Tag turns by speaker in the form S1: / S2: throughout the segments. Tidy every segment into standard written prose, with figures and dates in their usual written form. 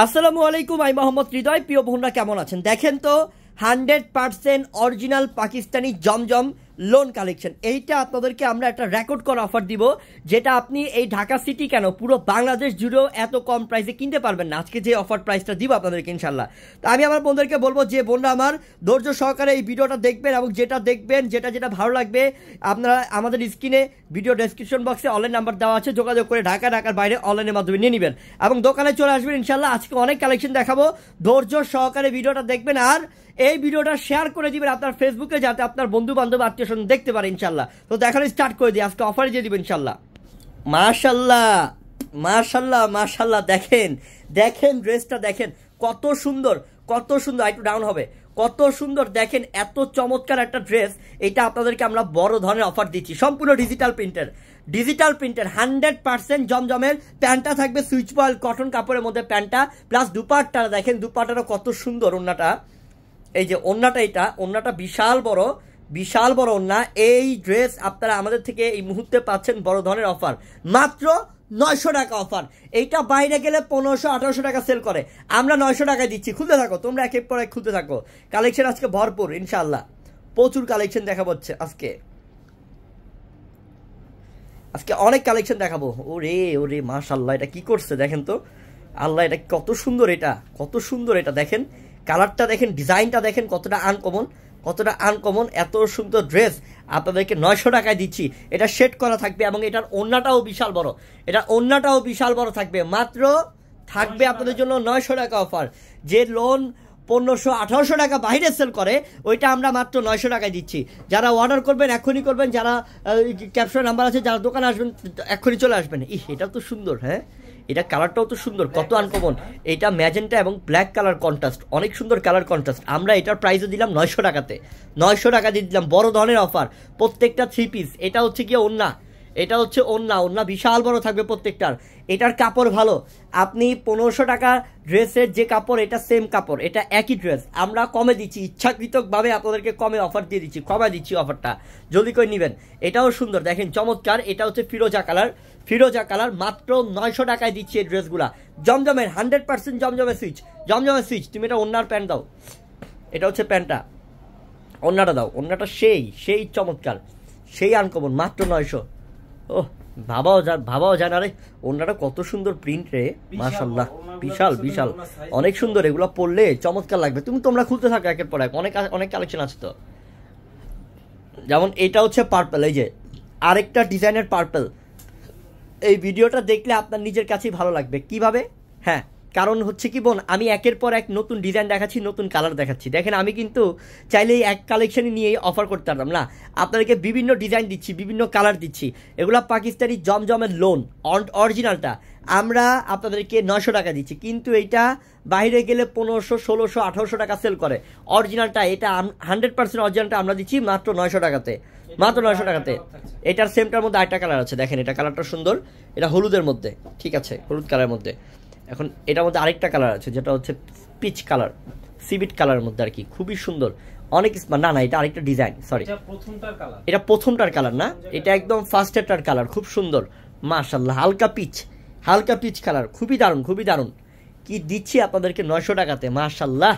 S1: আসসালামু আলাইকুম, আমি মোহাম্মদ হৃদয়। প্রিয় বন্ধুরা, কেমন আছেন? দেখেন তো 100% অরিজিনাল পাকিস্তানি জমজম লোন কালেকশন। এইটা আপনাদেরকে আমরা একটা রেকর্ড করা অফার দিব, যেটা আপনি এই ঢাকা সিটি কেন পুরো বাংলাদেশ জুড়েও এত কম প্রাইসে কিনতে পারবেন না। আজকে যে অফার প্রাইসটা দিব আপনাদেরকে ইনশাল্লাহ। তো আমি আমার বন্ধুদেরকে বলবো যে বোনরা আমার ধৈর্য সহকারে এই ভিডিওটা দেখবেন, এবং যেটা দেখবেন যেটা ভালো লাগবে আপনারা আমাদের স্ক্রিনে ভিডিও ডেসক্রিপশন বক্সে অনলাইন নাম্বার দেওয়া আছে, যোগাযোগ করে ঢাকার বাইরে অনলাইনের মাধ্যমে নিয়ে নেবেন এবং দোকানে চলে আসবেন ইনশাল্লাহ। আজকে অনেক কালেকশন দেখাবো, ধৈর্য সহকারে ভিডিওটা দেখবেন আর এই ভিডিওটা শেয়ার করে দিবেন আপনার ফেসবুকে, যাতে আপনার বন্ধু বান্ধব আত্মীয় স্বজন দেখতে পারে ইনশাল্লাহ। তো দেখানো স্টার্ট করে দিই, আজকে অফারে দিয়ে দিবেন ইনশাল্লাহ। মাশাল্লাহ মাশাল্লাহ মাশাল্লাহ, দেখেন দেখেন ড্রেসটা দেখেন কত সুন্দর কত সুন্দর। একটু ডাউন হবে, কত সুন্দর দেখেন, এত চমৎকার একটা ড্রেস। এটা আপনাদেরকে আমরা বড় ধরনের অফার দিচ্ছি, সম্পূর্ণ ডিজিটাল প্রিন্টের 100% জমজমের। প্যান্টটা থাকবে সুইচ বয়েল কটন কাপড়ের মধ্যে প্যান্টটা, প্লাস দুপাট্টা দেখেন, দুপাট্টাটা কত সুন্দর। ওন্নাটা, এই যে ওন্নাটা, এটা ওন্নাটা বিশাল বড় ওন্না। এই ড্রেস আপনারা আমাদের থেকে এই মুহূর্তে পাচ্ছেন বড় ধরনের অফার, মাত্র 900 টাকা অফার। এইটা বাইরে গেলে 1500-1800 টাকা সেল করে, আমরা 900 টাকায় দিচ্ছি। খুলতে থাকো তোমরা, একের পর এক খুলতে থাকো। কালেকশন আজকে ভরপুর ইনশাআল্লাহ, প্রচুর কালেকশন দেখাবো আজকে অনেক কালেকশন দেখাবো। ওরে মাশাআল্লাহ, এটা কি করছে দেখেন তো, আল্লাহ এটা কত সুন্দর, কত সুন্দর এটা দেখেন, কালারটা দেখেন, ডিজাইনটা দেখেন কতটা আনকমন। এত সুন্দর ড্রেস আপনাদেরকে 900 টাকায় দিচ্ছি। এটা সেট করা থাকবে এবং এটার ওন্নাটাও বিশাল বড় থাকবে। মাত্র থাকবে আপনাদের জন্য 900 টাকা অফার। যে লোন 1500-1800 টাকা বাইরে সেল করে, ওইটা আমরা মাত্র 900 টাকায় দিচ্ছি। যারা অর্ডার করবেন এক্ষুনি করবেন, যারা ক্যাপশন নাম্বার আছে, যারা দোকানে আসবেন এক্ষুনি চলে আসবেন। এটা তো সুন্দর, হ্যাঁ এটা কালারটাও তো সুন্দর, কত আনকমন। এটা ম্যাজেন্টা এবং ব্ল্যাক কালার কন্ট্রাস্ট, অনেক সুন্দর কালার কন্ট্রাস্ট। আমরা এটার প্রাইসও দিলাম 900 টাকাতে, 900 টাকা দিয়ে দিলাম, বড় ধরনের অফার। প্রত্যেকটা 3 পিস। এটা হচ্ছে গিয়ে ওন্না, এটা হচ্ছে ওন্না বিশাল বড় থাকবে প্রত্যেকটার। এটার কাপড় ভালো। আপনি 1500 টাকা ড্রেসের যে কাপড়, এটা সেম কাপড়, এটা একই ড্রেস। আমরা কমে দিচ্ছি, ইচ্ছাকৃতভাবে আপনাদেরকে কমে অফার দিয়ে দিচ্ছি, কমে দিচ্ছি অফারটা, জলদি করে নেবেন। এটাও সুন্দর দেখেন, চমৎকার। এটা হচ্ছে ফিরোজা কালার, মাত্র 900 টাকায় দিচ্ছি এই ড্রেসগুলা। জমজমের 100% জমজমের সুইচ। তুমি এটা ওন্নার প্যান্ট দাও, এটা হচ্ছে প্যান্টটা, ওন্নাটা দাও। ওন্নাটা সেই চমৎকার, সেই আনকমন, মাত্র 900। ও ভাবাও যায় না রে, ওন্নাটা কত সুন্দর প্রিন্ট রে, মাশাআল্লাহ, বিশাল অনেক সুন্দর। এগুলো পরলে চমৎকার লাগবে। তোমরা খুলতে থাকো একের পর এক, অনেক কালেকশন আছে তো। যেমন এটা হচ্ছে পার্পল, এই যে আরেকটা ডিজাইনের পার্পল। এই ভিডিওটা দেখলে আপনার নিজের কাছেই ভালো লাগবে। কিভাবে? হ্যাঁ, কারণ হচ্ছে কি বোন, আমি একের পর এক নতুন ডিজাইন দেখাচ্ছি, নতুন কালার দেখাচ্ছি। দেখেন, আমি কিন্তু চাইলেই এক কালেকশনই নিয়ে অফার করতে পারতাম না, আপনাদেরকে বিভিন্ন ডিজাইন দিচ্ছি, বিভিন্ন কালার দিচ্ছি। এগুলো পাকিস্তানি জমজমের লোন অরিজিনালটা আমরা আপনাদেরকে 900 টাকা দিচ্ছি, কিন্তু এইটা বাইরে গেলে 1500, 1600, 1800 টাকা সেল করে। অরিজিনালটা, এটা 100% অরিজিনালটা আমরা দিচ্ছি মাত্র 900 টাকাতে, মাত্র 900 টাকাতে। এটার সেমটার মধ্যে আরেকটা কালার আছে, দেখেন এটা কালারটা সুন্দর, এটা হলুদের মধ্যে, ঠিক আছে, হলুদ কালারের মধ্যে। এখন এটার মধ্যে আরেকটা কালার আছে, যেটা হচ্ছে পিচ কালার, সিভিট কালারের মধ্যে আর কি, খুবই সুন্দর। অনেক না, এটা আরেকটা ডিজাইন, সরি, এটা প্রথমটার কালার না, এটা একদম ফার্স্টেরটার কালার, খুব সুন্দর মাশাআল্লাহ। হালকা পিচ কালার, খুবই দারুণ। কি দিচ্ছি আপনাদেরকে 900 টাকাতে, মাশাআল্লাহ।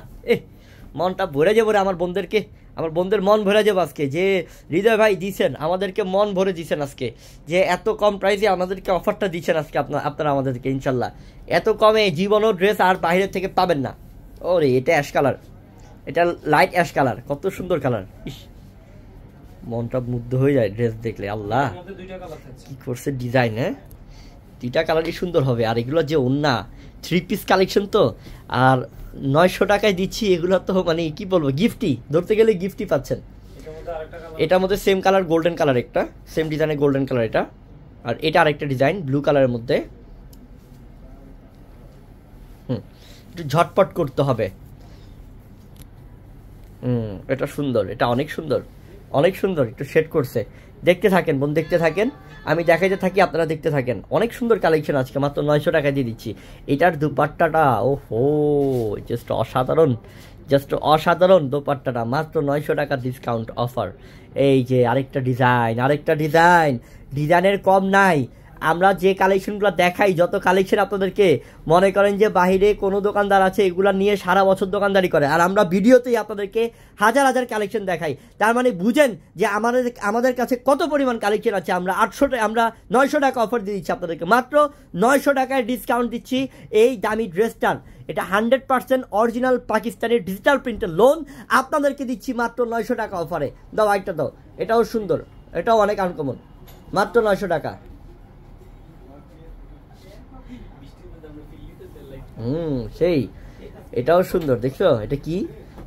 S1: মনটা ভরে যাবো রে, আমার বোনদের মন ভরে যাবো আজকে, যে হৃদয় ভাই দিচ্ছেন আমাদেরকে, মন ভরে দিচ্ছেন আজকে, যে এত কম প্রাইসে আমাদেরকে অফারটা দিচ্ছেন আজকে আপনারা আমাদেরকে ইনশাল্লাহ। এত কমে জীবনও ড্রেস আর বাইরের থেকে পাবেন না। ওরে, এটা অ্যাশ কালার, এটা লাইট অ্যাশ কালার, কত সুন্দর কালার। মনটা মুগ্ধ হয়ে যায় ড্রেস দেখলে। আল্লাহ, কি করছে ডিজাইন, হ্যাঁ 2টা কালারই সুন্দর হবে। আর এগুলো যে ওন্না 3 পিস কালেকশন তো, আর 900 টাকায় দিচ্ছি। এগুলো তো মানে কি বলবো, গিফটই, ধরতে গেলে গিফটই পাচ্ছেন। এটার মধ্যে সেম কালার, গোল্ডেন কালার, একটা সেম ডিজাইনের গোল্ডেন কালার এটা, আর এটা আরেকটা ডিজাইন ব্লু কালারের মধ্যে। একটু ঝটপট করতে হবে। এটা সুন্দর, এটা অনেক সুন্দর, একটু শেড করছে। দেখতে থাকেন বোন, দেখতে থাকেন, আমি দেখাইতে থাকি, আপনারা দেখতে থাকেন। অনেক সুন্দর কালেকশন আজকে মাত্র 900 টাকা দিয়ে দিচ্ছি। এটার দুপাট্টাটা ওহো, জাস্ট অসাধারণ দোপাট্টাটা, মাত্র 900 টাকা ডিসকাউন্ট অফার। এই যে আরেকটা ডিজাইনের কম নাই। আমরা যে কালেকশনগুলো দেখাই, যত কালেকশন আপনাদেরকে মনে করেন যে বাহিরে কোনো দোকানদার আছে এগুলা নিয়ে সারা বছর দোকানদারি করে, আর আমরা ভিডিওতেই আপনাদেরকে হাজার হাজার কালেকশন দেখাই। তার মানে বুঝেন যে আমাদের কাছে কত পরিমাণ কালেকশন আছে। আমরা 900 টাকা অফার দিয়ে দিচ্ছি আপনাদেরকে, মাত্র 900 টাকায় ডিসকাউন্ট দিচ্ছি এই দামি ড্রেসটার। এটা 100% অরিজিনাল পাকিস্তানি ডিজিটাল প্রিন্টের লোন আপনাদেরকে দিচ্ছি মাত্র 900 টাকা অফারে। দাও একটা দাও, এটাও সুন্দর, এটাও অনেক আনকমন, মাত্র 900 টাকা। সেই এটাও সুন্দর, দেখছো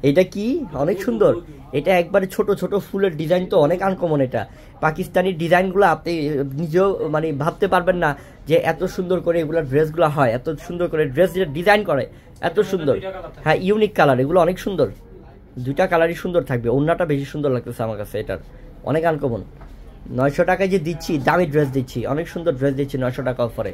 S1: এটা কি অনেক সুন্দর। এটা একবারে ছোট ছোট ফুলের ডিজাইন, তো অনেক আনকমন। এটা পাকিস্তানি ডিজাইনগুলো আপনি নিজেও মানে ভাবতে পারবেন না যে এত সুন্দর করে এগুলো ড্রেসগুলো হয়, এত সুন্দর করে ড্রেস ডিজাইন করে, এত সুন্দর। হ্যাঁ, ইউনিক কালার, এগুলো অনেক সুন্দর, দুইটা কালারই সুন্দর থাকবে। ওড়নাটা বেশি সুন্দর লাগতেছে আমার কাছে, এটার অনেক আনকমন। 900 টাকায় যে দিচ্ছি, দামি ড্রেস দিচ্ছি, অনেক সুন্দর ড্রেস দিচ্ছি 900 টাকা অফারে,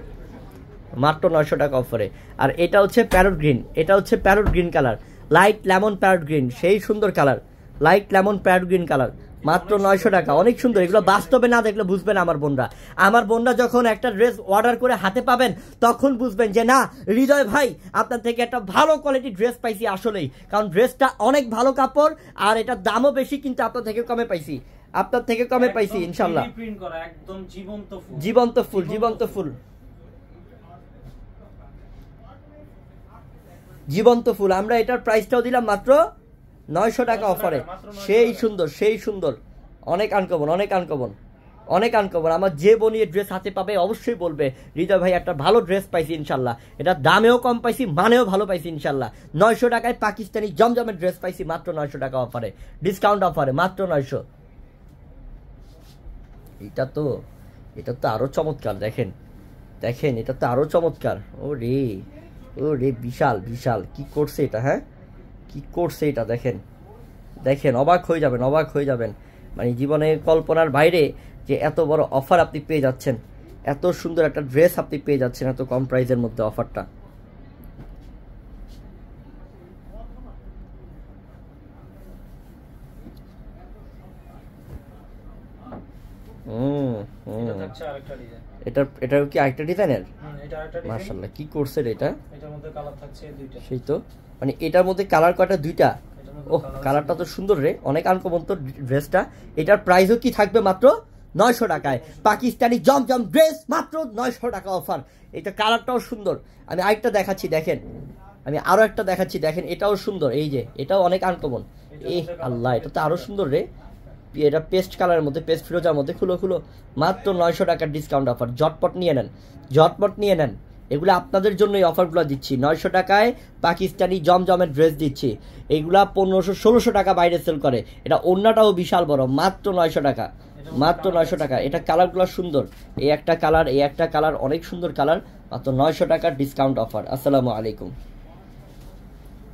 S1: মাত্র 900 টাকা অফারে। আর এটা হচ্ছে প্যারট গ্রিন, এটা হচ্ছে parrot green colour, light lemon parrot green, সেই সুন্দর colour, light lemon parrot green colour, মাত্র 900 টাকা, অনেক সুন্দর। এগুলো বাস্তবে না দেখলে বুঝবেন আমার বোনরা যখন একটা ড্রেস অর্ডার করে হাতে পাবেন তখন বুঝবেন যে না, হৃদয় ভাই আপনার থেকে একটা ভালো কোয়ালিটি ড্রেস পাইছি আসলেই। কারণ ড্রেসটা অনেক ভালো কাপড়, আর এটার দামও বেশি, কিন্তু আপনার থেকে কমে পাইছি, ইনশাল্লাহ। জীবন্ত ফুল। আমরা এটার প্রাইসটাও দিলাম মাত্র 900 টাকা অফারে। সেই সুন্দর, অনেক আনকমন। আমার যে বনিয়ে ড্রেস হাতে পাবে অবশ্যই বলবে হৃদয় ভাই একটা ভালো ড্রেস পাইছি ইনশাল্লাহ। এটা দামেও কম পাইছি, মানেও ভালো পাইছি ইনশাল্লাহ। 900 টাকায় পাকিস্তানি জমজমের ড্রেস পাইছি মাত্র 900 টাকা অফারে, ডিসকাউন্ট অফারে, মাত্র 900। এটা তো আরো চমৎকার, দেখেন এটা তো আরো চমৎকার। ও রে বিশাল কি করছে এটা, হ্যাঁ কি করছে এটা, দেখেন অবাক হয়ে যাবেন। মানে জীবনে কল্পনার বাইরে যে এত বড় অফার আপনি পেয়ে যাচ্ছেন, এত সুন্দর একটা ড্রেস আপনি পেয়ে যাচ্ছেন এত কম প্রাইসের মধ্যে। অফারটা এটার কি আরেকটা ডিজাইনের? মাশাআল্লাহ, কি করছে এটা? এটার মধ্যে কালার থাকছে দুইটা। সেই তো, মানে এটার মধ্যে কালার কয়টা? দুইটা। ওহ, কালারটা তো সুন্দর রে, অনেক আনকমন তো ড্রেসটা। এটার প্রাইসও কি থাকবে? মাত্র 900 টাকায় পাকিস্তানি জমজম ড্রেস, মাত্র 900 টাকা অফার। এটা কালারটাও সুন্দর। আমি আরেকটা দেখাচ্ছি, দেখেন, আরো একটা দেখাচ্ছি, দেখেন এটাও সুন্দর। এই যে এটাও অনেক আনকমন। আল্লাহ, এটা তো আরো সুন্দর রে। এটা পেস্ট কালারের মধ্যে, পেস্ট ফিরোজার মধ্যে। খুলো, মাত্র 900 টাকার ডিসকাউন্ট অফার। ঝটপট নিয়ে নেন, এগুলো আপনাদের জন্য এই অফারগুলো দিচ্ছি। 900 টাকায় পাকিস্তানি জমজমের ড্রেস দিচ্ছি। এগুলা 1500-1600 টাকা বাইরে সেল করে। এটা ওড়নাটাও বিশাল বড়, মাত্র 900 টাকা, মাত্র 900 টাকা। এটা কালারগুলো সুন্দর, এই একটা কালার, অনেক সুন্দর কালার, মাত্র 900 টাকার ডিসকাউন্ট অফার। আসসালামু আলাইকুম।